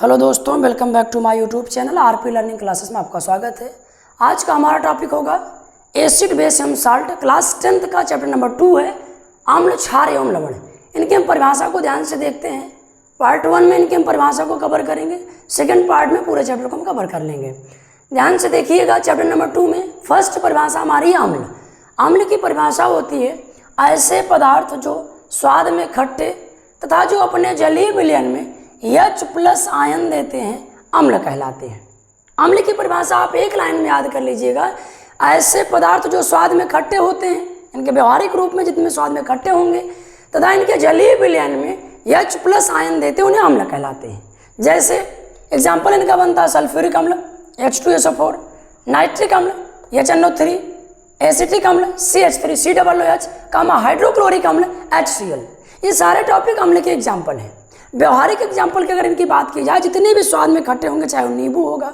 Hello दोस्तों, welcome back to my YouTube channel RP learning classes में आपका स्वागत है। आज का हमारा टॉपिक होगा एसिड बेस एवं साल्ट। क्लास 10th का चैप्टर नंबर 2 है अम्ल, क्षार एवं लवण। इनकी हम परिभाषा को ध्यान से देखते हैं। पार्ट 1 में इनकी हम परिभाषा को कवर करेंगे, सेकेंड पार्ट में पूरे चैप्टर को हम कवर कर लेंगे। ध्यान से देखिएगा, चैप्टर नंबर 2 में फर्स्ट परिभाषा हमारी अम्ल। अम्ल की परिभाषा होती है ऐसे पदार्थ जो स्वाद में खट्टे तथा जो अपने जलीय विलयन में H+ आयन देते हैं अम्ल कहलाते हैं। अम्ल की परिभाषा आप एक लाइन में याद कर लीजिएगा। ऐसे पदार्थ जो स्वाद में खट्टे होते हैं, इनके व्यवहारिक रूप में जितने स्वाद में खट्टे होंगे तथा इनके जलीय विलयन में H+ आयन देते हैं, उन्हें अम्ल कहलाते हैं। जैसे एग्जाम्पल इनका बनता है सल्फ्यूरिक अम्ल H2SO4, नाइट्रिक अम्ल HNO3, एसिटिक अम्ल CH3 COOH, हाइड्रोक्लोरिक अम्ल HCl। ये सारे टॉपिक अम्ल के एग्जाम्पल हैं। व्यवहारिक एग्जाम्पल की अगर इनकी बात की जाए, जितने भी स्वाद में खट्टे होंगे, चाहे वो नींबू होगा,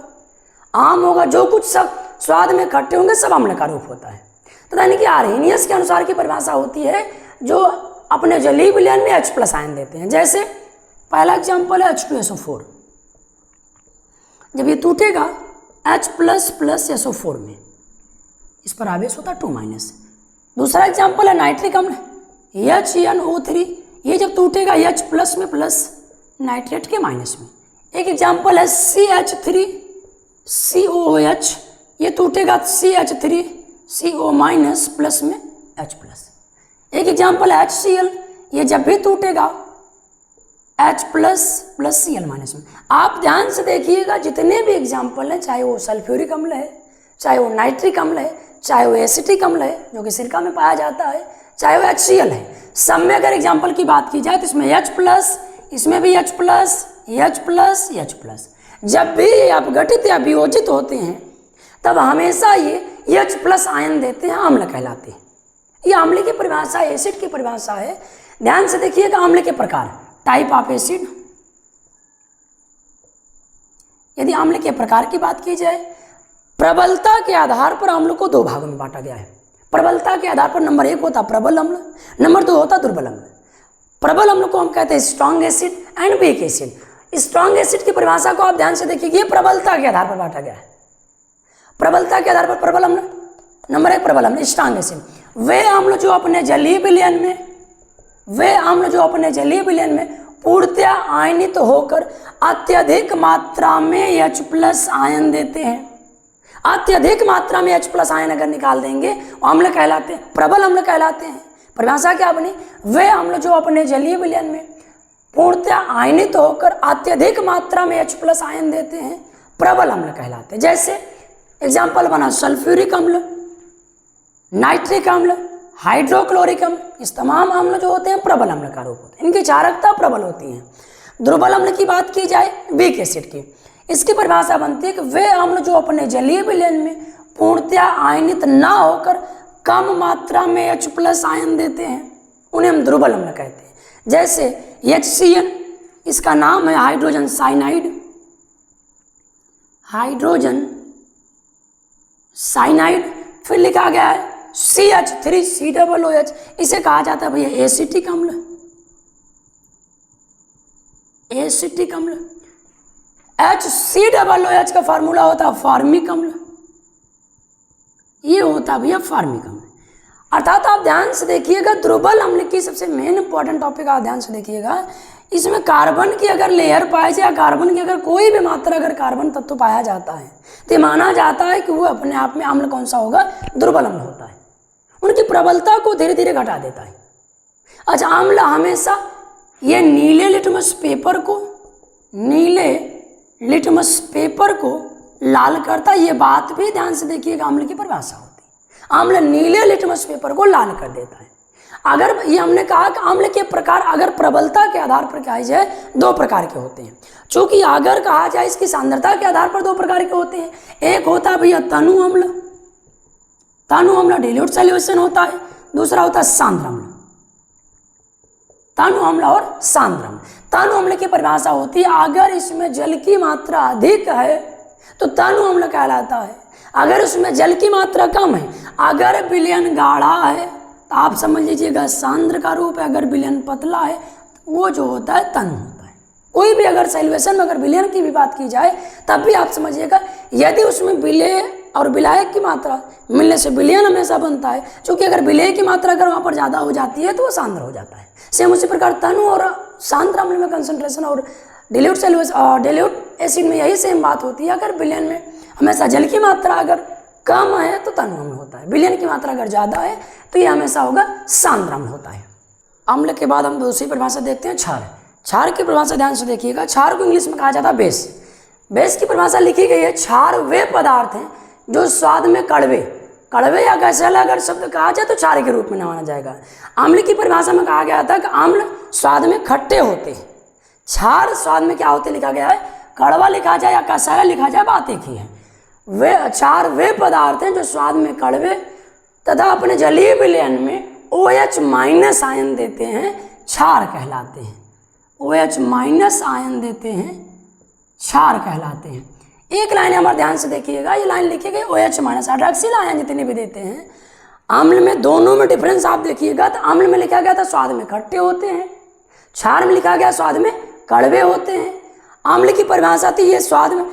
आम होगा, जो कुछ सब स्वाद में खट्टे होंगे सब अम्ल का रूप होता है। तथा इनकी आर्हेनियस के अनुसार की परिभाषा होती है जो अपने जलीय विलयन में H+ आयन देते हैं। जैसे पहला एग्जाम्पल है H2SO4। जब ये टूटेगा H++ SO4 में, इस पर आवेश होता है 2-। दूसरा एग्जाम्पल है नाइट्रिक अम्ल HNO3। ये जब टूटेगा H+ में प्लस नाइट्रेट के माइनस में। एक एग्जाम्पल है CH3COOH। ये टूटेगा CH3CO- प्लस में H+। एक एग्जाम्पल है HCl। ये जब भी टूटेगा H+ प्लस Cl- में। आप ध्यान से देखिएगा, जितने भी एग्जाम्पल हैं, चाहे वो सल्फ्यूरिक अम्ल है, चाहे वो नाइट्रिक अम्ल है, चाहे वो एसिटिक अम्ल है जो कि सिरका में पाया जाता है, चाहे वो HCl है, सब में अगर एग्जाम्पल की बात की जाए तो इसमें H+, इसमें भी H+। जब भी ये अपघटित या वियोजित होते हैं तब हमेशा ये H+ आयन देते हैं, अम्ल कहलाते हैं। ये अम्ल की परिभाषा, एसिड की परिभाषा है। ध्यान से देखिएगा अम्ल के प्रकार, टाइप ऑफ एसिड। यदि अम्ल के प्रकार की बात की जाए, प्रबलता के आधार पर अम्ल को 2 भागों में बांटा गया है। प्रबलता के आधार पर नंबर 1 होता प्रबल अम्ल, नंबर 2 होता दुर्बल अम्ल। प्रबल अम्ल को हम कहते हैं strong acid and weak acid. Strong acid की परिभाषा को आप ध्यान से देखिए, ये प्रबलता के आधार पर बांटा गया है। प्रबलता के आधार पर प्रबल अम्ल, नंबर 1 प्रबल अम्ल स्ट्रॉन्ग एसिड। वे अम्ल जो अपने जलीय विलयन में पूर्णतया आयनित होकर अत्यधिक मात्रा में H+ आयन देते हैं। अत्यधिक मात्रा में H+ आयन अगर निकाल देंगे, अम्ल कहलाते हैं, प्रबल अम्ल कहलाते हैं। परिभाषा क्या बनी? वे अम्ल जो अपने जलीय विलयन में पूर्णतया आयनित होकर अत्यधिक मात्रा में H+ आयन देते हैं, प्रबल अम्ल कहलाते हैं। जैसे एग्जाम्पल बना सल्फ्यूरिक अम्ल, नाइट्रिक अम्ल, हाइड्रोक्लोरिक अम्ल। इस तमाम अम्ल जो होते हैं प्रबल अम्ल का रूप होते हैं, इनकी चारकता प्रबल होती है। दुर्बल अम्ल की बात की जाए, वीक एसिड की, इसकी परिभाषा बनती है कि वे अम्ल जो अपने जलीय विलयन में पूर्णतया आयनित ना होकर कम मात्रा में H+ आयन देते हैं, उन्हें हम दुर्बल अम्ल कहते हैं। जैसे HCl, इसका नाम है हाइड्रोजन साइनाइड। फिर लिखा गया है CH3COOH। इसे कहा जाता है भैया एसिटिक अम्ल। HCOOH का फार्मूला होता है फार्मिक अम्ल। ये होता है भैया फार्मिक अम्ल। अर्थात आप ध्यान से देखिएगा, दुर्बल अम्ल की सबसे मेन इंपॉर्टेंट टॉपिक आप ध्यान से देखिएगा, इसमें कार्बन की अगर लेयर पाए जाए, कार्बन की अगर कोई भी मात्रा अगर कार्बन तत्व पाया जाता है तो माना जाता है कि वो अपने आप में अम्ल कौन सा होगा? दुर्बल अम्ल होता है। उनकी प्रबलता को धीरे धीरे घटा देता है। अच्छा, अम्ल हमेशा ये नीले लिटमस पेपर को लाल करता है। ये बात भी ध्यान से देखिएगा, अम्ल की परिभाषा होती है। अम्ल नीले लिटमस पेपर को लाल कर देता है। अगर ये हमने कहा कि अम्ल के प्रकार अगर प्रबलता के आधार पर कहा जाए 2 प्रकार के होते हैं। चूंकि अगर कहा जाए इसकी सांद्रता के आधार पर 2 प्रकार के होते हैं। एक होता है भैया तनु अम्ल डिल्यूट सॉल्यूशन होता है। दूसरा होता है सांद्र अम्ल। तनु अम्ल और सांद्र अम्ल। तनु अम्ल की परिभाषा होती है अगर इसमें जल की मात्रा अधिक है तो तनु अम्ल कहलाता है। अगर उसमें जल की मात्रा कम है, अगर विलयन गाढ़ा है तो आप समझ लीजिएगा सांद्र का रूप है, अगर विलयन पतला है वो जो होता है तनु होता है। कोई भी अगर सैल्यूएशन में अगर विलयन की भी बात की जाए तब भी आप समझिएगा, यदि उसमें विलेय और विलायक की मात्रा मिलने से विलयन हमेशा बनता है, क्योंकि अगर विलेय की मात्रा अगर वहाँ पर ज़्यादा हो जाती है तो वो सांद्र हो जाता है। सेम उसी प्रकार तनु और सांद्र अम्ल में कंसंट्रेशन और डिल्यूट डिल्यूट एसिड में यही सेम बात होती है। अगर विलयन में हमेशा जल की मात्रा अगर कम है तो तनु अम्ल होता है, विलयन की मात्रा अगर ज़्यादा है तो ये हमेशा होगा सांद्र अम्ल होता है। अम्ल के बाद हम दूसरी परिभाषा देखते हैं क्षार। क्षार की परिभाषा ध्यान से देखिएगा। क्षार को इंग्लिश में कहा जाता है बेस। बेस की परिभाषा लिखी गई है, क्षार वे पदार्थ हैं जो स्वाद में कड़वे, कड़वे या गैसेला अगर शब्द कहा जाए तो क्षार के रूप में माना जाएगा। अम्ल की परिभाषा में कहा गया था कि अम्ल स्वाद में खट्टे होते हैं, क्षार स्वाद में क्या होते लिखा गया है, कड़वा लिखा जाए या गैसेला लिखा जाए, बात एक ही है। वे क्षार वे पदार्थ हैं जो स्वाद में कड़वे तथा अपने जलीय विलयन में OH माइनस आयन देते हैं, क्षार कहलाते हैं। OH माइनस आयन देते हैं, क्षार कहलाते हैं। एक लाइन हमारे ध्यान से देखिएगा, ये लाइन लिखी गई OH माइनस हाइड्रॉक्सिल आयन जितने भी देते हैं अम्ल में, दोनों में डिफरेंस आप देखिएगा तो अम्ल में लिखा गया था स्वाद में खट्टे होते हैं, क्षार में लिखा गया स्वाद में कड़वे होते हैं। अम्ल की परिभाषा थी ये स्वाद में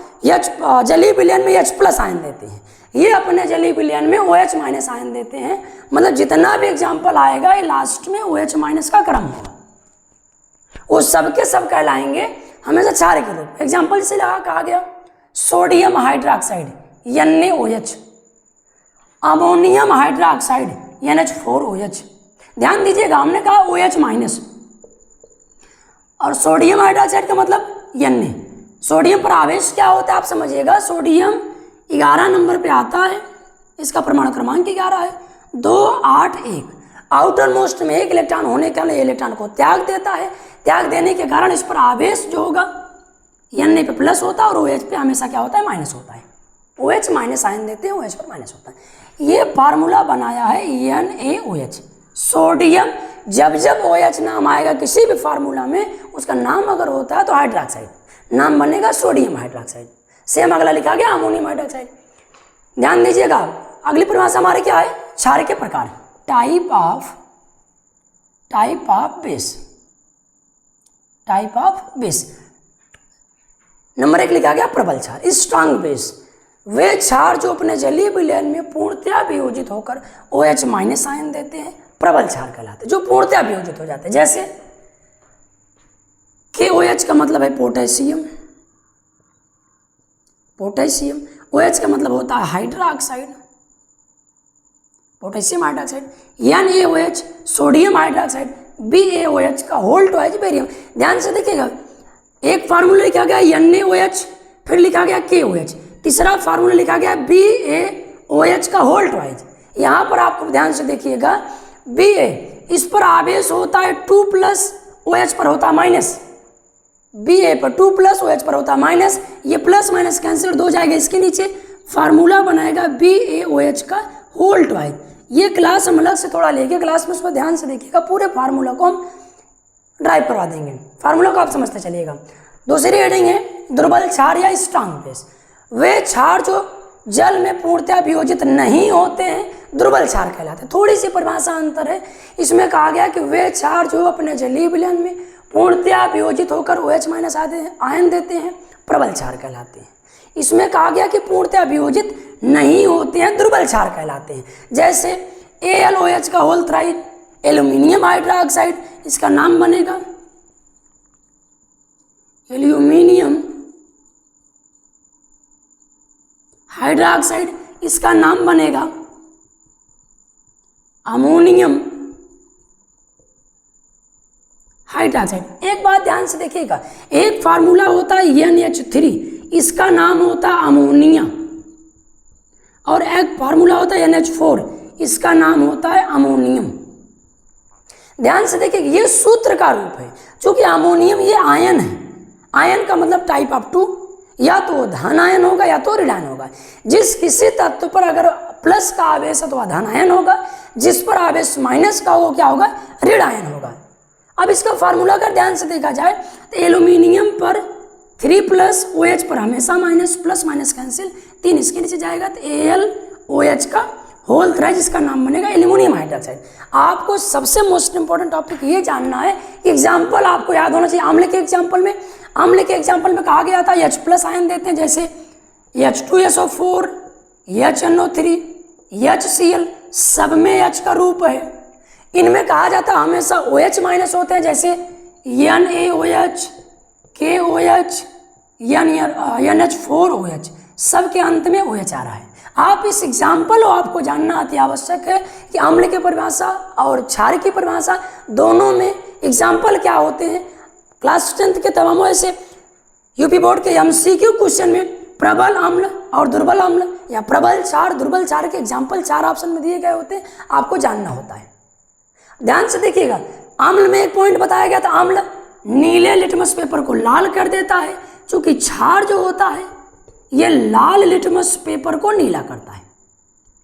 जलीय विलयन में H प्लस आयन देते हैं, ये अपने जलीय विलयन में OH माइनस आयन देते हैं। मतलब जितना भी एग्जाम्पल आएगा ये लास्ट में OH माइनस का क्रम होगा, वो सबके सब कहलाएंगे हमेशा क्षार के रूप। एग्जाम्पल से कहा गया sodium hydroxide NaOH, ammonium hydroxide NH4OH। ध्यान दीजिएगा, हमने कहा OH माइनस और सोडियम हाइड्रोक्साइड का मतलब Na। सोडियम पर आवेश क्या होता है आप समझिएगा, सोडियम 11 नंबर पे आता है, इसका परमाणु क्रमांक 11 है, 2 8 1। आउटर मोस्ट में एक इलेक्ट्रॉन होने के लिए इलेक्ट्रॉन को त्याग देता है, त्याग देने के कारण इस पर आवेश जो होगा Na पे प्लस होता है और OH पे हमेशा क्या होता है, माइनस होता है। OH माइनस आयन देते हैं, OH पर माइनस होता है। ये फार्मूला बनाया है NaOH। सोडियम जब जब OH नाम आएगा किसी भी फार्मूला में, उसका नाम अगर होता है तो हाइड्रोक्साइड, नाम बनेगा सोडियम हाइड्रोक्साइड। सेम अगला लिखा गया अमोनियम हाइड्रोक्साइड। ध्यान दीजिएगा, अगली परिभाषा हमारे क्या है, क्षार के प्रकार, टाइप ऑफ बेस। नंबर 1 लिखा गया प्रबल क्षार, स्ट्रांग बेस। वे क्षार जो अपने जलीय विलयन में पूर्णतया वियोजित होकर OH माइनस आयन देते हैं, प्रबल क्षार कहलाते हैं, जो पूर्णतया वियोजित हो जाते हैं। जैसे KOH का मतलब है पोटेशियम, OH का मतलब होता है hydroxide, potassium hydroxide. NaOH sodium hydroxide, BaOH का होल ट्वाइस बेरियम। ध्यान से देखिएगा, एक फार्मूला लिखा गया NaOH, फिर लिखा गया KOH, तीसरा फार्मूला लिखा गया BaOH का होल ट्वाइस। यहाँ पर आपको ध्यान से देखिएगा, Ba इस पर आवेश होता है 2 प्लस OH पर होता है माइनस, Ba पर 2 प्लस OH पर होता है माइनस, ये प्लस माइनस कैंसिल हो जाएगा, इसके नीचे फार्मूला बनाएगा BaOH का होल ट्वाइस। ये क्लास हम अलग से थोड़ा लेके क्लास में उसको ध्यान से देखिएगा, पूरे फार्मूला को हम ड्राइव करवा देंगे, फार्मूला को आप समझते चलिएगा। दूसरी हेडिंग है दुर्बल क्षार या स्ट्रांग बेस। वे क्षार जो जल में पूर्णतया वियोजित नहीं होते हैं, दुर्बल क्षार कहलाते हैं। थोड़ी सी परिभाषा अंतर है, इसमें कहा गया कि वे क्षार जो अपने जलीय विलयन में पूर्णतया वियोजित होकर OH माइनस आयन देते हैं, प्रबल क्षार कहलाते हैं। इसमें कहा गया कि पूर्णतया वियोजित नहीं होते हैं, दुर्बल क्षार कहलाते हैं। जैसे AlOH का होल थ्राइड, एल्यूमिनियम हाइड्रोक्साइड, इसका नाम बनेगा एल्यूमिनियम हाइड्रोक्साइड, इसका नाम बनेगा अमोनियम हाइड्रोक्साइड। एक बात ध्यान से देखिएगा, एक फार्मूला होता है NH3, इसका नाम होता है अमोनिया, और एक फार्मूला होता है NH4, इसका नाम होता है अमोनियम। ध्यान से देखिए, ये सूत्र का रूप है, क्योंकि अमोनियम ये आयन है। आयन का मतलब टाइप ऑफ 2, या तो धन आयन होगा या तो ऋण आयन होगा। जिस किसी तत्व पर अगर प्लस का आवेश है तो वह धन आयन होगा, जिस पर आवेश माइनस का हो क्या होगा, ऋण आयन होगा। अब इसका फार्मूला अगर ध्यान से देखा जाए तो एल्यूमिनियम पर 3 प्लस OH पर हमेशा माइनस, प्लस माइनस कैंसिल, 3 इसके नीचे जाएगा तो AlOH का होल तरह जिसका नाम बनेगा एल्यूमिनियम हाइड्रोक्साइड। आपको सबसे मोस्ट इंपॉर्टेंट टॉपिक ये जानना है कि एग्जाम्पल आपको याद होना चाहिए। आम्ल के एग्जाम्पल में कहा गया था H+ आयन देते हैं, जैसे H2SO4, HNO3, HCl, सब में H का रूप है। इनमें कहा जाता है हमेशा OH- होते हैं, जैसे NaOH, KOH, NH4OH, सबके अंत में OH आ रहा है। आप इस एग्जाम्पल को आपको जानना अति आवश्यक है कि अम्ल की परिभाषा और क्षार की परिभाषा दोनों में एग्जाम्पल क्या होते हैं। क्लास 10th के तमाम ऐसे यूपी बोर्ड के MCQ क्वेश्चन में प्रबल अम्ल और दुर्बल अम्ल या प्रबल क्षार दुर्बल क्षार के एग्जाम्पल 4 ऑप्शन में दिए गए होते हैं, आपको जानना होता है। ध्यान से देखिएगा, अम्ल में एक पॉइंट बताया गया था, अम्ल नीले लिटमस पेपर को लाल कर देता है, क्योंकि क्षार जो होता है ये लाल लिटमस पेपर को नीला करता है।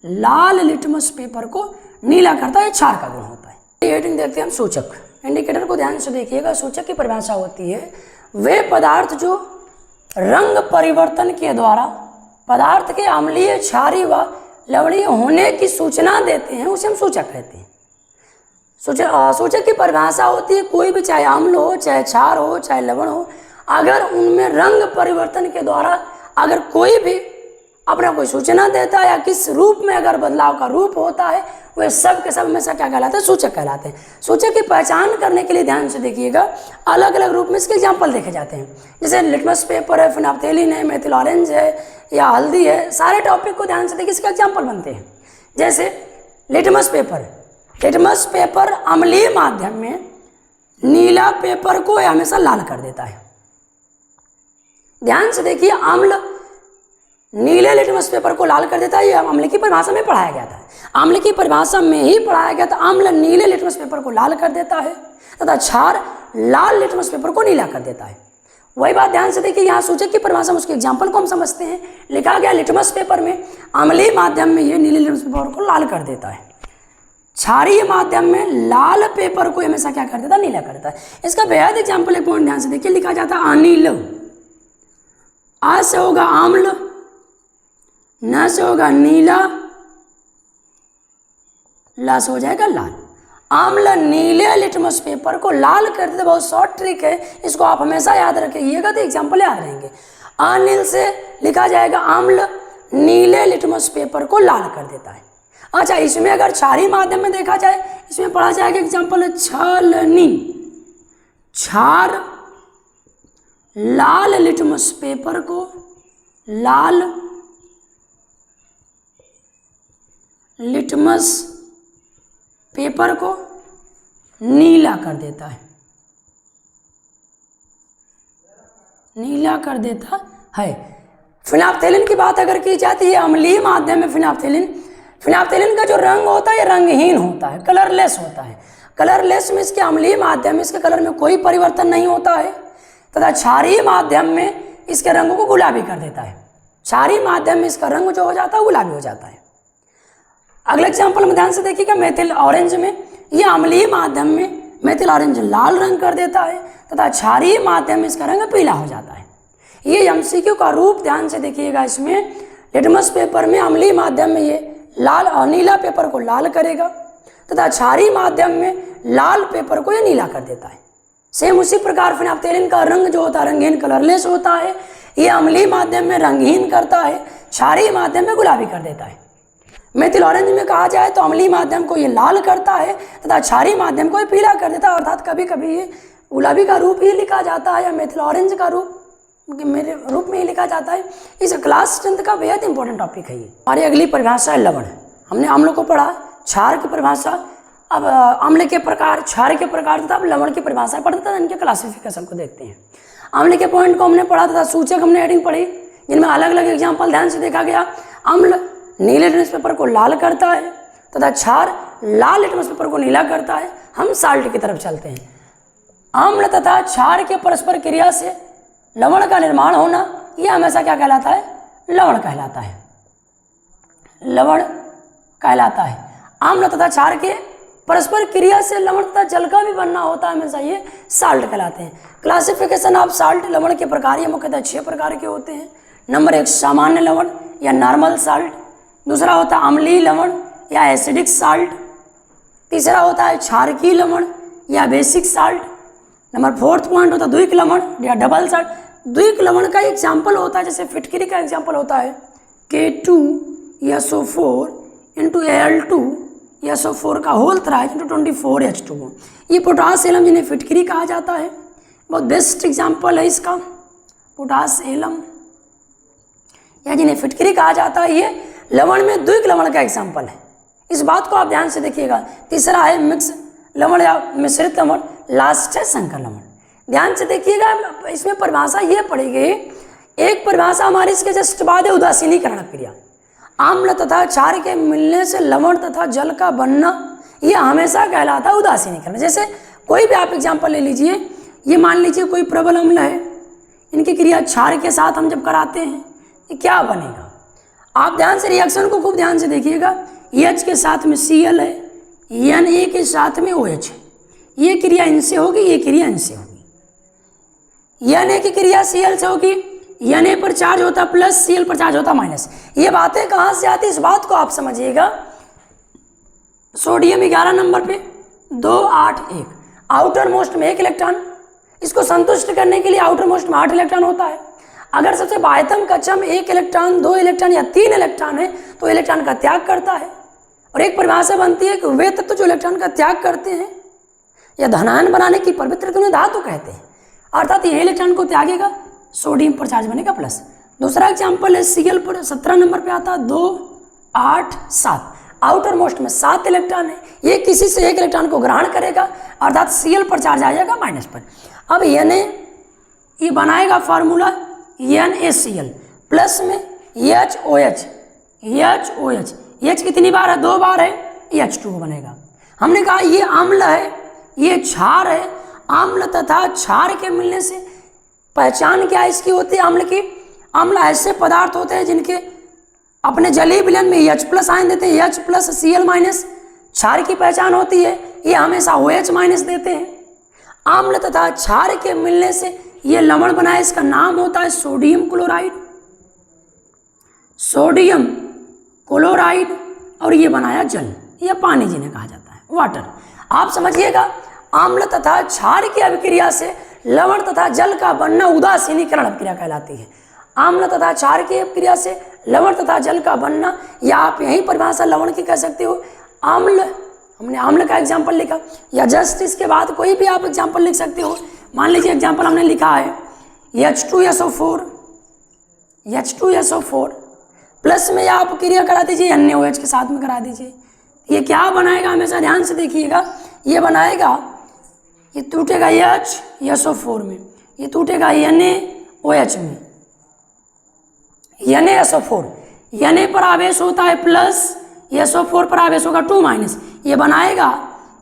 लाल लिटमस पेपर को नीला करता है, क्षार का गुण होता है। हेडिंग देखते हैं हम सूचक। इंडिकेटर को ध्यान से देखिएगा। सूचक की परिभाषा होती है वे पदार्थ जो रंग परिवर्तन के द्वारा पदार्थ के अम्लीय, क्षारीय व लवणीय होने की सूचना देते हैं, उसे हम सूचक कहते हैं। सूचक की परिभाषा होती है कोई भी, चाहे अम्ल हो, चाहे क्षार हो, चाहे लवण हो, अगर उनमें रंग परिवर्तन के द्वारा अगर कोई भी अपना कोई सूचना देता है या किस रूप में अगर बदलाव का रूप होता है, वे सब के सब में से क्या कहलाते हैं, सूचक कहलाते हैं। सूचक की पहचान करने के लिए ध्यान से देखिएगा, अलग अलग रूप में इसके एग्जाम्पल देखे जाते हैं। जैसे लिटमस पेपर है, फिनाप्थेलिन है, मेथिल ऑरेंज है या हल्दी है, सारे टॉपिक को ध्यान से देखिए, इसके एग्जाम्पल बनते हैं। जैसे लिटमस पेपर अम्लीय माध्यम में नीला पेपर को हमेशा लाल कर देता है। ध्यान से देखिए, अम्ल नीले लिटमस पेपर को लाल कर देता है, यह अम्ल की परिभाषा में पढ़ाया गया था। अम्ल की परिभाषा में ही पढ़ाया गया था, अम्ल नीले लिटमस पेपर को लाल कर देता है तथा क्षार लाल लिटमस पेपर को नीला कर देता है। वही बात ध्यान से देखिए, यहाँ सूचक की परिभाषा में उसके एग्जाम्पल को हम समझते हैं। लिखा गया लिटमस पेपर में अम्लीय माध्यम में ये नीले लिटमस पेपर को लाल कर देता है, क्षारीय माध्यम में लाल पेपर को हमेशा क्या कर देता है, नीला कर देता है। इसका बेहद एग्जाम्पल एक पॉइंट ध्यान से देखिए, लिखा जाता है अनिल, आ से होगा आम्ल, न से होगा नीला, ला से हो जाएगा लाल। आम्ल नीले लिटमस पेपर को लाल कर देते, बहुत शॉर्ट ट्रिक है, इसको आप हमेशा याद रखिएगा तो एग्जाम्पल याद रहेंगे। अनिल से लिखा जाएगा आम्ल नीले लिटमस पेपर को लाल कर देता है। अच्छा, इसमें अगर क्षारीय माध्यम में देखा जाए, इसमें पढ़ा जाएगा एग्जाम्पल है छलनी, क्षार लाल लिटमस पेपर को लाल लिटमस पेपर को नीला कर देता है, नीला कर देता है। फिनाप्थेलिन की बात अगर की जाती है, अम्लीय माध्यम में फिनाप्थेलिन का जो रंग होता है ये रंगहीन होता है, कलरलेस होता है। कलरलेस में इसके अम्लीय माध्यम में इसके कलर में कोई परिवर्तन नहीं होता है तथा क्षारीय माध्यम में इसके रंग को गुलाबी कर देता है। क्षारीय माध्यम में इसका रंग जो हो जाता है गुलाबी हो जाता है। अगला एग्जाम्पल में ध्यान से देखिएगा, मेथिल ऑरेंज में ये अम्लीय माध्यम में मेथिल ऑरेंज लाल रंग कर देता है तथा क्षारीय माध्यम में इसका रंग पीला हो जाता है। ये MCQ का रूप ध्यान से देखिएगा, इसमें लिटमस पेपर में अम्लीय माध्यम में ये लाल और नीला पेपर को लाल करेगा तथा क्षारीय माध्यम में लाल पेपर को ये नीला कर देता है। सेम उसी प्रकार फिनाप्थेलिन का रंग जो होता है रंगहीन कलरलेस होता है, ये अम्लीय माध्यम में रंगहीन करता है, क्षारीय माध्यम में गुलाबी कर देता है। मेथिल ऑरेंज में कहा जाए तो अम्लीय माध्यम को ये लाल करता है तथा क्षारीय माध्यम को ये पीला कर देता है, अर्थात कभी कभी ये गुलाबी का रूप ही लिखा जाता है या मेथिल ऑरेंज का रूप मेरे रूप में ही लिखा जाता है। इस क्लास 10th का बेहद इंपॉर्टेंट टॉपिक है ये। हमारी अगली परिभाषा है लवण। हमने अम्लों को पढ़ा, क्षार की परिभाषा, अब अम्ल के प्रकार, क्षार के प्रकार तथा अब लवण की परिभाषा पढ़ते थे, इनके क्लासिफिकेशन को देखते हैं। अम्ल के पॉइंट को हमने पढ़ा तथा सूचक हमने हेडिंग पढ़ी, जिनमें अलग अलग एग्जाम्पल ध्यान से देखा गया। अम्ल नीले लिटमस पेपर को लाल करता है तथा क्षार लाल लिटमस पेपर को नीला करता है। हम साल्ट की तरफ चलते हैं। अम्ल तथा क्षार के परस्पर क्रिया से लवण का निर्माण होना, यह हमेशा क्या कहलाता है, लवण कहलाता है, लवण कहलाता है। अम्ल तथा क्षार के परस्पर क्रिया से लवण तथा जल का भी बनना होता है, हमेशा ये साल्ट कहलाते हैं। क्लासिफिकेशन ऑफ साल्ट, लवण के प्रकार ये मुख्यतः 6 प्रकार के होते हैं। नंबर 1 सामान्य लवण या नॉर्मल साल्ट, दूसरा होता है अम्लीय लवण या एसिडिक साल्ट। तीसरा होता है क्षारकीय लवण या basic salt. Number 4th point होता है द्विक लवण या डबल साल्ट। द्विक लवण का एग्जाम्पल होता है, जैसे फिटकरी का एग्जाम्पल होता है K2SO4 इंटू Al2SO4 का होल थ्राइस इंटू 24H2O। ये पोटास एलम जिन्हें फिटकरी कहा जाता है, बहुत बेस्ट एग्जाम्पल है इसका, पोटास एलम या जिन्हें फिटकरी कहा जाता है, ये लवण में द्विक लवण का एग्जाम्पल है। इस बात को आप ध्यान से देखिएगा। तीसरा है मिक्स लवण या मिश्रित लवण, लास्ट है संकर लवण। ध्यान से देखिएगा, इसमें परिभाषा ये पड़ेगी, एक परिभाषा हमारी इसके जस्ट बाद है उदासीनीकरण क्रिया। आम्ल तथा क्षार के मिलने से लवण तथा जल का बनना, ये हमेशा कहलाता है उदासीनीकरण। जैसे कोई भी आप एग्जाम्पल ले लीजिए, ये मान लीजिए कोई प्रबल अम्ल है, इनकी क्रिया क्षार के साथ हम जब कराते हैं, ये क्या बनेगा? आप ध्यान से रिएक्शन को खूब ध्यान से देखिएगा। H के साथ में Cl है, Na के साथ में OH है, ये क्रिया इनसे होगी, ये क्रिया इनसे होगी। Na की क्रिया Cl से होगी, Na पर चार्ज होता प्लस, Cl पर चार्ज होता माइनस। ये बातें कहाँ से आती, इस बात को आप समझिएगा। सोडियम 11 नंबर पे 2 8 1, आउटर मोस्ट में 1 इलेक्ट्रॉन, इसको संतुष्ट करने के लिए आउटर मोस्ट में 8 इलेक्ट्रॉन होता है। अगर सबसे बाह्यतम कक्षा में 1 इलेक्ट्रॉन 2 इलेक्ट्रॉन या 3 इलेक्ट्रॉन है तो इलेक्ट्रॉन का त्याग करता है। और एक परिभाषा बनती है कि वे तत्व जो इलेक्ट्रॉन का त्याग करते हैं या धनायन बनाने की प्रवृत्ति उन्हें धातु कहते हैं, अर्थात ये इलेक्ट्रॉन को त्यागेगा, सोडियम पर चार्ज बनेगा प्लस। दूसरा एग्जाम्पल है Cl पर 17 नंबर पे आता है 2 8 7, आउटर मोस्ट में 7 इलेक्ट्रॉन है, ये किसी से 1 इलेक्ट्रॉन को ग्रहण करेगा, अर्थात Cl पर चार्ज आ जाएगा माइनस पर। अब ये बनाएगा फार्मूला NaCl प्लस में HOH, H कितनी बार है, 2 बार है, H2O बनेगा। हमने कहा ये अम्ल है, ये क्षार है, अम्ल तथा क्षार के मिलने से पहचान क्या इसकी होती है अम्ल की? अम्ल ऐसे पदार्थ होते हैं जिनके अपने जलीय विलयन में H प्लस आयन देते हैं, H प्लस Cl माइनस। क्षार की पहचान होती है, ये हमेशा OH माइनस देते हैं। अम्ल तथा क्षार के मिलने से ये लवण बना है, इसका नाम होता है सोडियम क्लोराइड, सोडियम क्लोराइड, और ये बनाया जल या पानी जिन्हें कहा जाता है वाटर। आप समझिएगा, अम्ल तथा क्षार की अभिक्रिया से लवण तथा जल का बनना उदासीनीकरण अभिक्रिया कहलाती है। अम्ल तथा क्षार की अभिक्रिया से लवण तथा जल का बनना, या आप यही परिभाषा लवण की कह सकते हो। अम्ल, हमने अम्ल का एग्जाम्पल लिखा, या जस्ट इसके बाद कोई भी आप एग्जाम्पल लिख सकते हो। मान लीजिए एग्जाम्पल हमने लिखा है H2SO4 प्लस में, या आप क्रिया करा दीजिए NaOH के साथ में करा दीजिए। ये क्या बनाएगा, हमेशा ध्यान से देखिएगा, ये बनाएगा, ये टूटेगा HSO4 में, ये टूटेगा NaOH में, NaSO4, Na पर आवेश होता है प्लस, SO4 पर आवेश होगा 2 माइनस, ये बनाएगा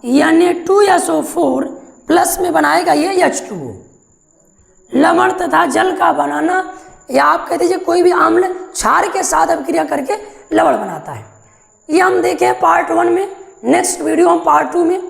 Na2SO4 प्लस में बनाएगा ये H2O। लवण तथा जल का बनाना, या आप कह दीजिए कोई भी अम्ल क्षार के साथ अभिक्रिया करके लवण बनाता है। ये हम देखें पार्ट 1 में, नेक्स्ट वीडियो हम पार्ट 2 में